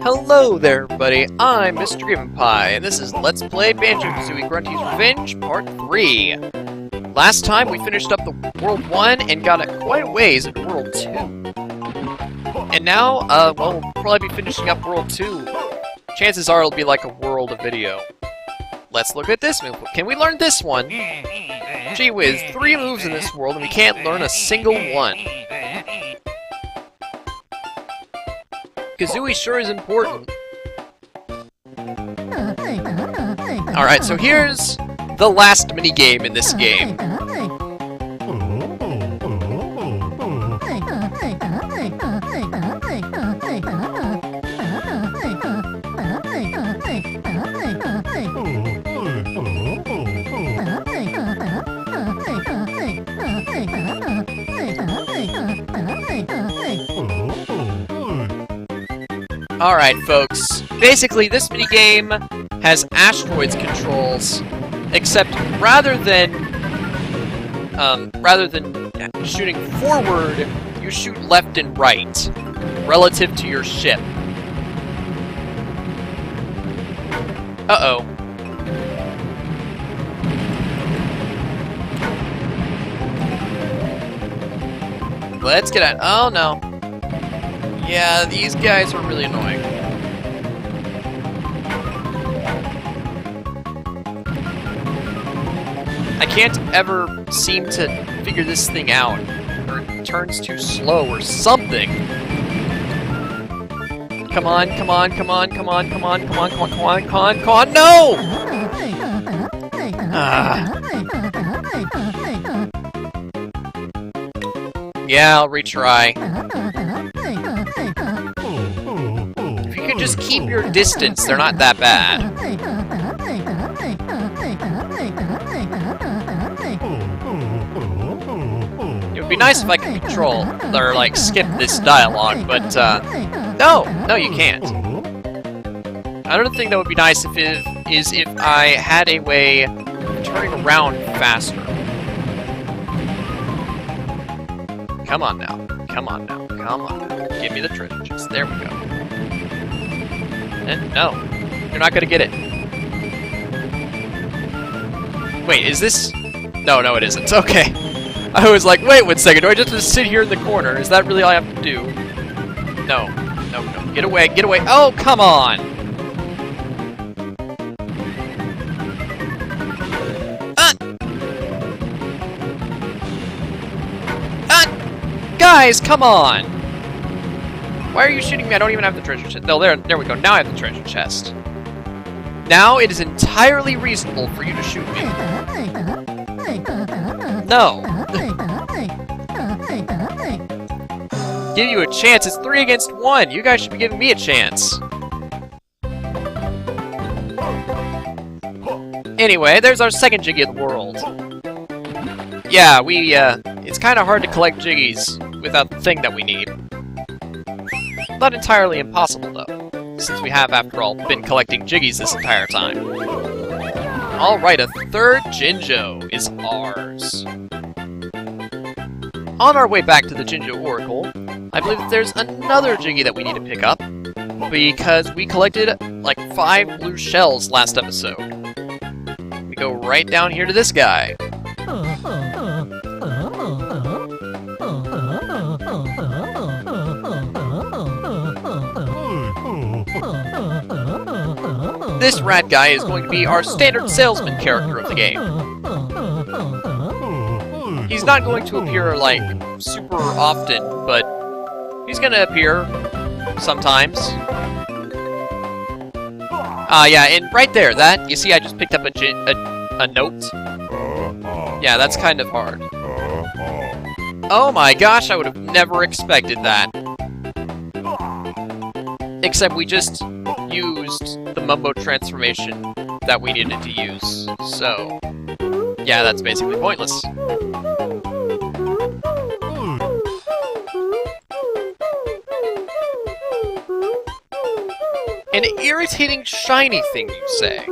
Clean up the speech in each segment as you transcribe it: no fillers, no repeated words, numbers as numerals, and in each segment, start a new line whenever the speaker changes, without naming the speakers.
Hello there, everybody. I'm Mr. Given Pie, and this is Let's Play Banjo Kazooie Grunty's Revenge Part 3. Last time we finished up the World 1 and got quite a ways into World 2. And now, well, we'll probably be finishing up World 2. Chances are it'll be like a world of video. Let's look at this move. Can we learn this one? Gee whiz, 3 moves in this world and we can't learn a single one. Kazooie sure is important. Alright, so here's the last minigame in this game. Alright, folks. Basically, this minigame has asteroids controls, except rather than shooting forward, you shoot left and right, relative to your ship. Uh-oh. Let's get out. Oh, no. Yeah, these guys are really annoying. I can't ever seem to figure this thing out, or it turns too slow or something. Come on, come on, come on, come on, come on, come on, come on, come on, come on, come on, no! Yeah, I'll retry. If you can just keep your distance, they're not that bad. It would be nice if I could control, or like, skip this dialogue, but, no, you can't. Another thing that would be nice is if I had a way of turning around faster. Come on now. Come on now. Come on. Give me the treasure chest. There we go. And no. You're not gonna get it. Wait, is this... No, it isn't. Okay. I was like, wait 1 second. Do I just have to sit here in the corner? Is that really all I have to do? No. No. Get away. Get away. Oh, come on! Guys, come on! Why are you shooting me? I don't even have the treasure chest. No, there we go. Now I have the treasure chest. Now it is entirely reasonable for you to shoot me. No. Give you a chance. It's 3 against 1. You guys should be giving me a chance. Anyway, there's our second Jiggy of the world. Yeah, it's kind of hard to collect Jiggies without the thing that we need. Not entirely impossible, though, since we have, after all, been collecting Jiggies this entire time. Alright, a third Jinjo is ours. On our way back to the Jinjo Oracle, I believe that there's another Jiggy that we need to pick up, because we collected, like, 5 blue shells last episode. We go right down here to this guy. This rat guy is going to be our standard salesman character of the game. He's not going to appear, like, super often, but he's gonna appear sometimes. Yeah, and right there, you see I just picked up a note? Yeah, that's kind of hard. Oh my gosh, I would have never expected that. Except we just used the Mumbo transformation that we needed to use. So, yeah, that's basically pointless. An irritating shiny thing, you say?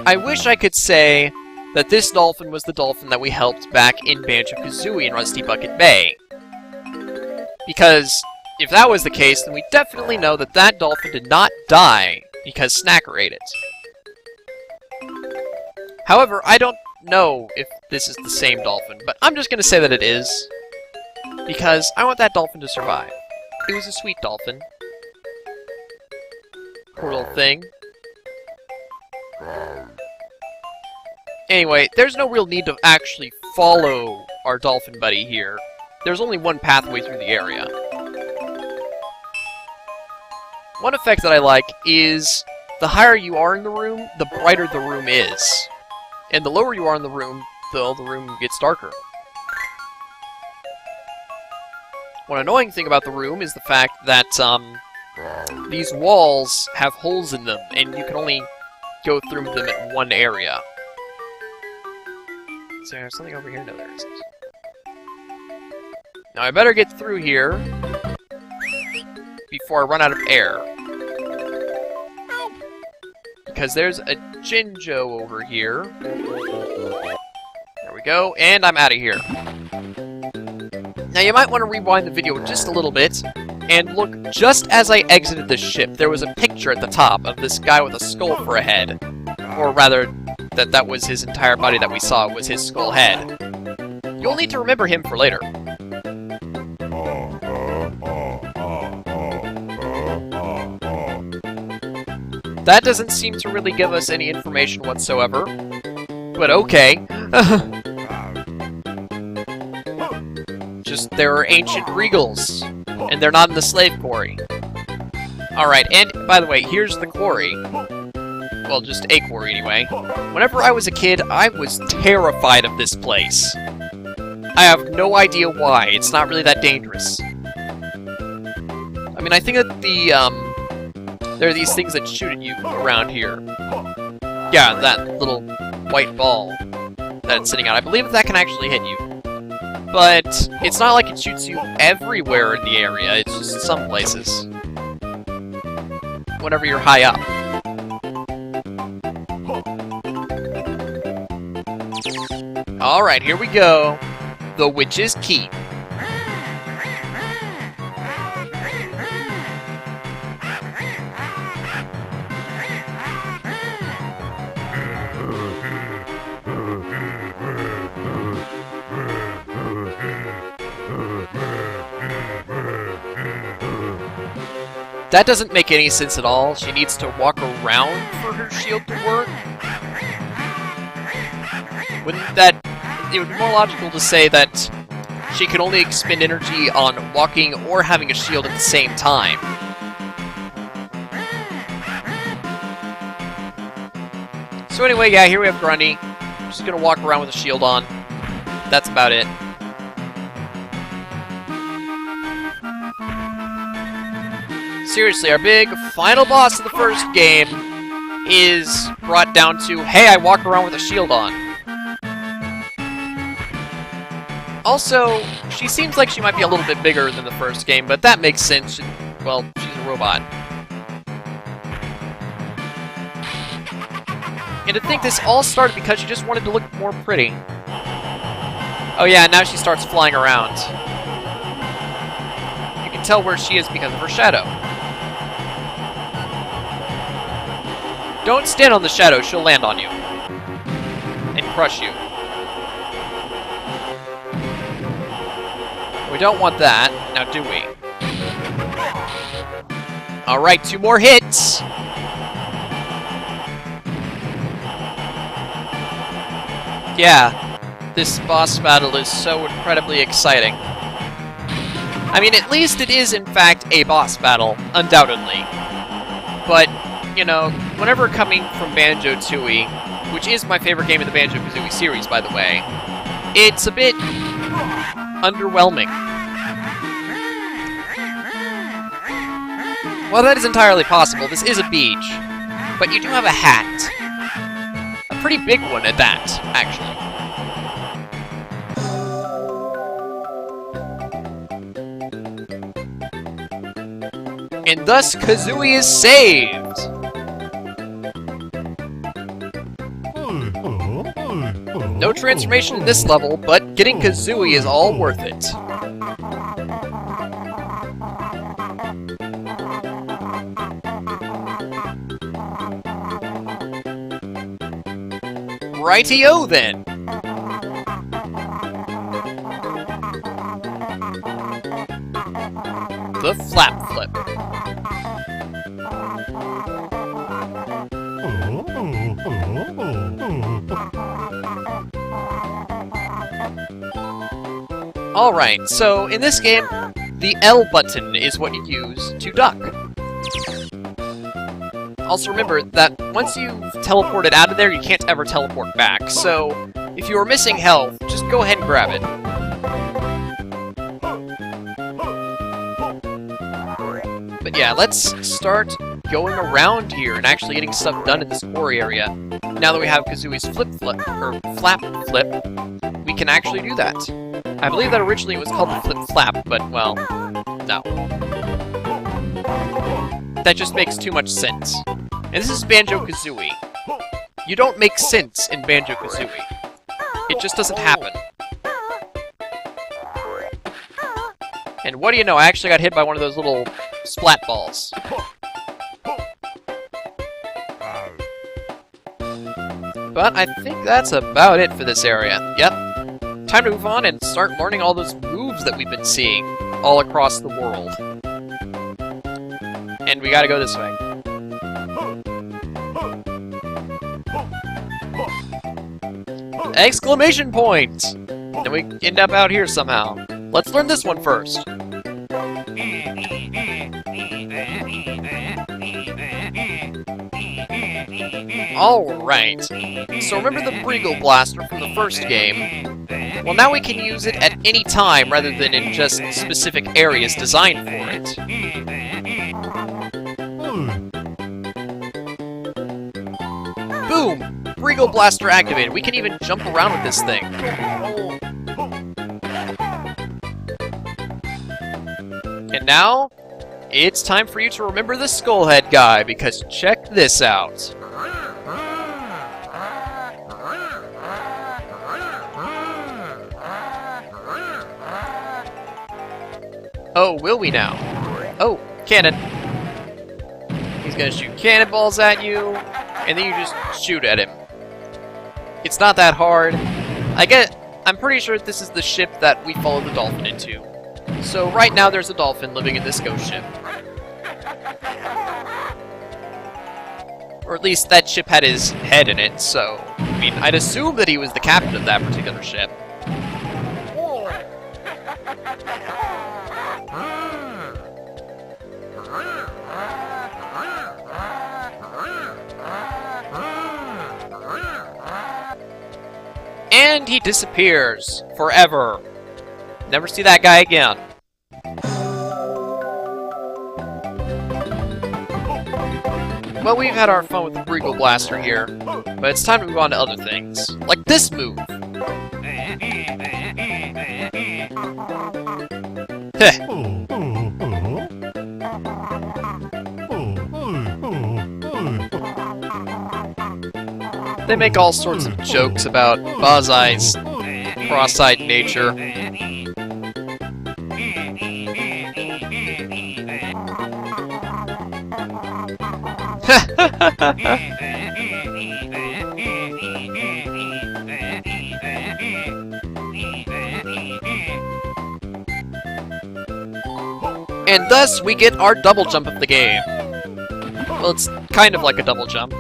I wish I could say that this dolphin was the dolphin that we helped back in Banjo Kazooie in Rusty Bucket Bay. Because if that was the case, then we definitely know that that dolphin did not die because Snacker ate it. However, I don't know if this is the same dolphin, but I'm just going to say that it is, because I want that dolphin to survive. It was a sweet dolphin. Poor little thing. Anyway, there's no real need to actually follow our dolphin buddy here. There's only one pathway through the area. One effect that I like is the higher you are in the room, the brighter the room is. And the lower you are in the room, the room gets darker. One annoying thing about the room is the fact that these walls have holes in them, and you can only go through them in one area. Is there something over here? No, there isn't. Now I better get through here before I run out of air. Because there's a Jinjo over here. There we go, and I'm out of here. Now you might want to rewind the video just a little bit, and look just as I exited the ship. There was a picture at the top of this guy with a skull for a head. Or rather, that was his entire body that we saw was his skull head. You'll need to remember him for later. That doesn't seem to really give us any information whatsoever. But okay. Just, there are ancient regals. And they're not in the slave quarry. Alright, and by the way, here's the quarry. Well, just a quarry anyway. Whenever I was a kid, I was terrified of this place. I have no idea why. It's not really that dangerous. I mean, I think that there are these things that shoot at you around here. Yeah, that little white ball that it's sitting out. I believe that can actually hit you. But it's not like it shoots you everywhere in the area. It's just in some places. Whenever you're high up. Alright, here we go. The Witch's Keep. That doesn't make any sense at all. She needs to walk around for her shield to work. Wouldn't that... It would be more logical to say that she can only expend energy on walking or having a shield at the same time. So anyway, yeah, here we have Grunty. She's gonna walk around with a shield on. That's about it. Seriously, our big final boss of the first game is brought down to, hey, I walk around with a shield on. Also, she seems like she might be a little bit bigger than the first game, but that makes sense. Well, she's a robot. And to think this all started because she just wanted to look more pretty. Oh yeah, now she starts flying around. You can tell where she is because of her shadow. Don't stand on the shadow, she'll land on you. And crush you. We don't want that, now do we? Alright, 2 more hits! Yeah, this boss battle is so incredibly exciting. I mean, at least it is in fact a boss battle, undoubtedly. But, you know, whenever coming from Banjo Tooie, which is my favorite game in the Banjo Kazooie series, by the way, it's a bit underwhelming. Well, that is entirely possible. This is a beach. But you do have a hat. A pretty big one at that, actually. And thus, Kazooie is saved! No transformation in this level, but getting Kazooie is all worth it. Righty-o then! The flap flip. Alright, so in this game, the L button is what you use to duck. Also remember that once you've teleported out of there, you can't ever teleport back, so if you are missing health, just go ahead and grab it. But yeah, let's start going around here and actually getting stuff done in this quarry area. Now that we have Kazooie's flap flip, we can actually do that. I believe that originally it was called the flip flap, but well, no. That just makes too much sense. And this is Banjo Kazooie. You don't make sense in Banjo Kazooie. It just doesn't happen. And what do you know, I actually got hit by one of those little splat balls. But I think that's about it for this area. Yep. Time to move on and start learning all those moves that we've been seeing all across the world. And we gotta go this way. Exclamation point! And we end up out here somehow. Let's learn this one first. Alright. So remember the Breagle Blaster from the first game? Well, now we can use it at any time rather than in just specific areas designed for it. Boom! Breagle Blaster activated. We can even jump around with this thing. And now, it's time for you to remember the Skullhead guy, because check this out. Oh, will we now? Oh, cannon. He's gonna shoot cannonballs at you, and then you just shoot at him. It's not that hard. I'm pretty sure this is the ship that we followed the dolphin into. So right now there's a dolphin living in this ghost ship. Or at least that ship had his head in it, so... I mean, I'd assume that he was the captain of that particular ship. And he disappears. Forever. Never see that guy again. Well, we've had our fun with the Breagle Blaster here, but it's time to move on to other things. Like this move! Heh. They make all sorts of jokes about Buzz-Eye's cross-eyed nature. And thus, we get our double jump of the game. Well, it's kind of like a double jump.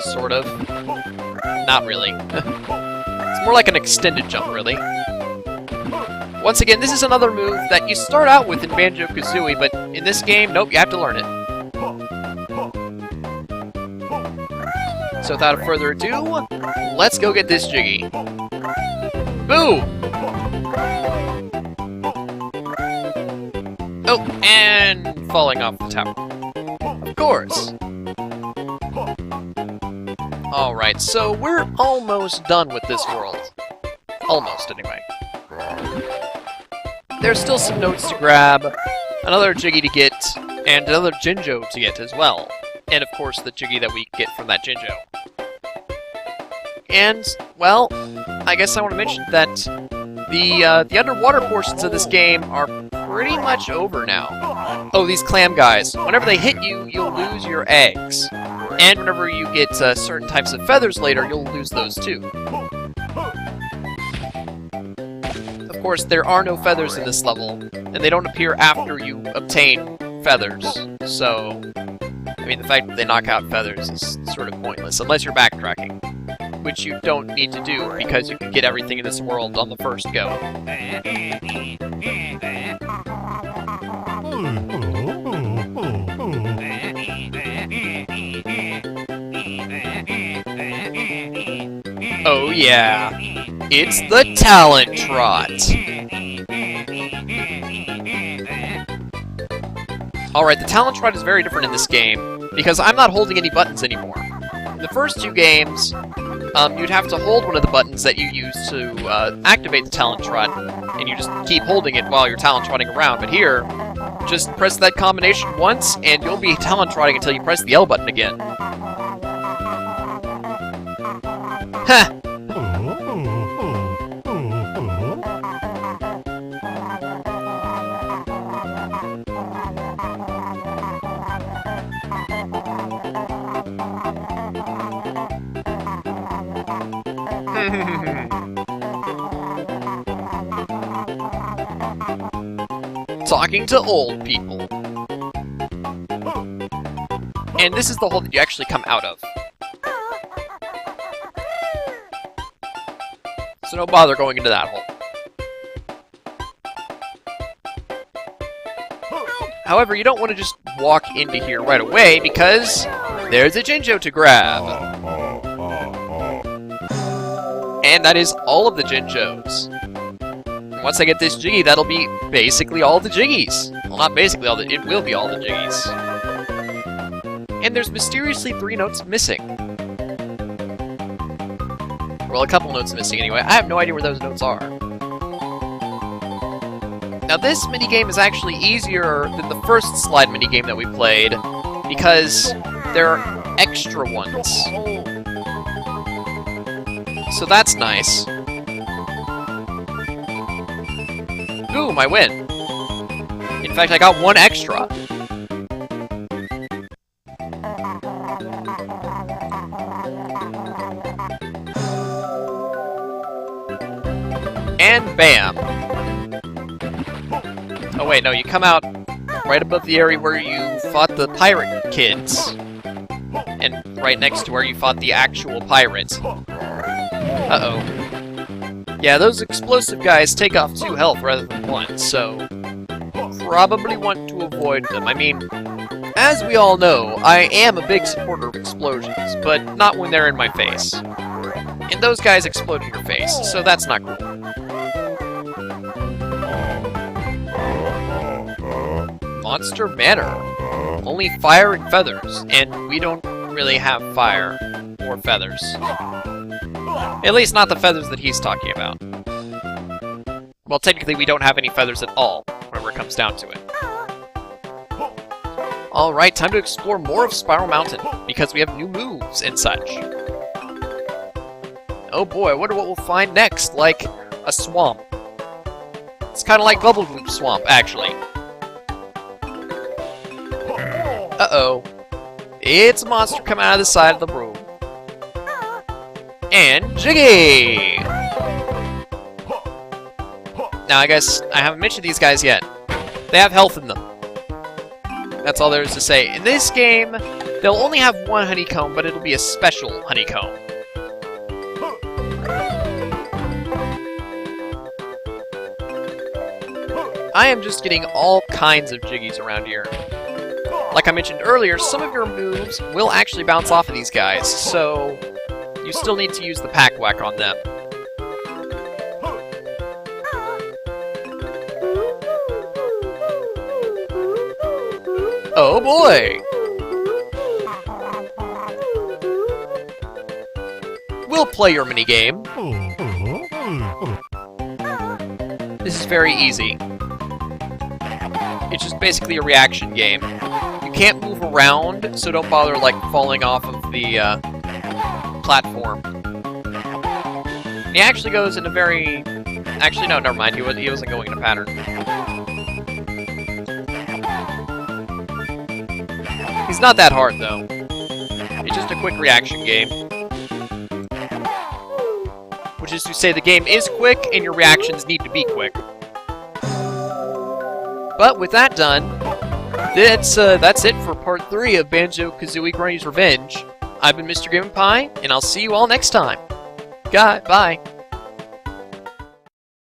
Sort of. Not really. It's more like an extended jump, really. Once again, this is another move that you start out with in Banjo Kazooie, but in this game, nope, you have to learn it. So without further ado, let's go get this Jiggy. Boo! Oh, and falling off the tower. Of course. Alright, so we're almost done with this world. Almost, anyway. There's still some notes to grab, another Jiggy to get, and another Jinjo to get as well. And of course the Jiggy that we get from that Jinjo. And, well, I guess I want to mention that the underwater portions of this game are pretty much over now. Oh, these clam guys. Whenever they hit you, you'll lose your eggs. And whenever you get certain types of feathers later, you'll lose those too. Of course, there are no feathers in this level, and they don't appear after you obtain feathers. So, I mean, the fact that they knock out feathers is sort of pointless, unless you're backtracking. Which you don't need to do, because you can get everything in this world on the first go. Oh yeah, it's the Talent Trot! Alright, the Talent Trot is very different in this game, because I'm not holding any buttons anymore. In the first two games, you'd have to hold one of the buttons that you use to activate the Talent Trot, and you just keep holding it while you're Talent Trotting around, but here, just press that combination once, and you'll be Talent Trotting until you press the L button again. Heh! Talking to old people. And this is the hole that you actually come out of. So don't bother going into that hole. However, you don't want to just walk into here right away, because there's a Jinjo to grab. And that is all of the Jinjos. Once I get this Jiggy, that'll be basically all the Jiggies. Well, not basically all the... it will be all the Jiggies. And there's mysteriously 3 notes missing. Well, a couple notes missing anyway. I have no idea where those notes are. Now, this minigame is actually easier than the first slide minigame that we played, because there are extra ones. So that's nice. Boom, I win. In fact, I got 1 extra. And bam. Oh wait, no, you come out right above the area where you fought the pirate kids. And right next to where you fought the actual pirates. Uh-oh. Yeah, those explosive guys take off 2 health rather than 1, so probably want to avoid them. I mean, as we all know, I am a big supporter of explosions, but not when they're in my face. And those guys explode in your face, so that's not cool. Monster Manor. Only fire and feathers, and we don't really have fire or feathers. At least not the feathers that he's talking about. Well, technically we don't have any feathers at all, whenever it comes down to it. Alright, time to explore more of Spiral Mountain, because we have new moves and such. Oh boy, I wonder what we'll find next, like a swamp. It's kind of like Bubble Gloop Swamp, actually. Uh-oh. It's a monster coming out of the side of the room. And Jiggy! Now, I guess I haven't mentioned these guys yet. They have health in them. That's all there is to say. In this game, they'll only have 1 honeycomb, but it'll be a special honeycomb. I am just getting all kinds of Jiggies around here. Like I mentioned earlier, some of your moves will actually bounce off of these guys, so you still need to use the Pack Whack on them. Oh boy! We'll play your minigame. This is very easy. It's just basically a reaction game. You can't move around, so don't bother, like, falling off of the platform. He actually goes in a very... Actually, no, never mind. He wasn't going in a pattern. He's not that hard, though. It's just a quick reaction game. Which is to say the game is quick, and your reactions need to be quick. But with that done, that's it for part 3 of Banjo Kazooie Grunty's Revenge. I've been Mr. Game and Pie, and I'll see you all next time. Bye.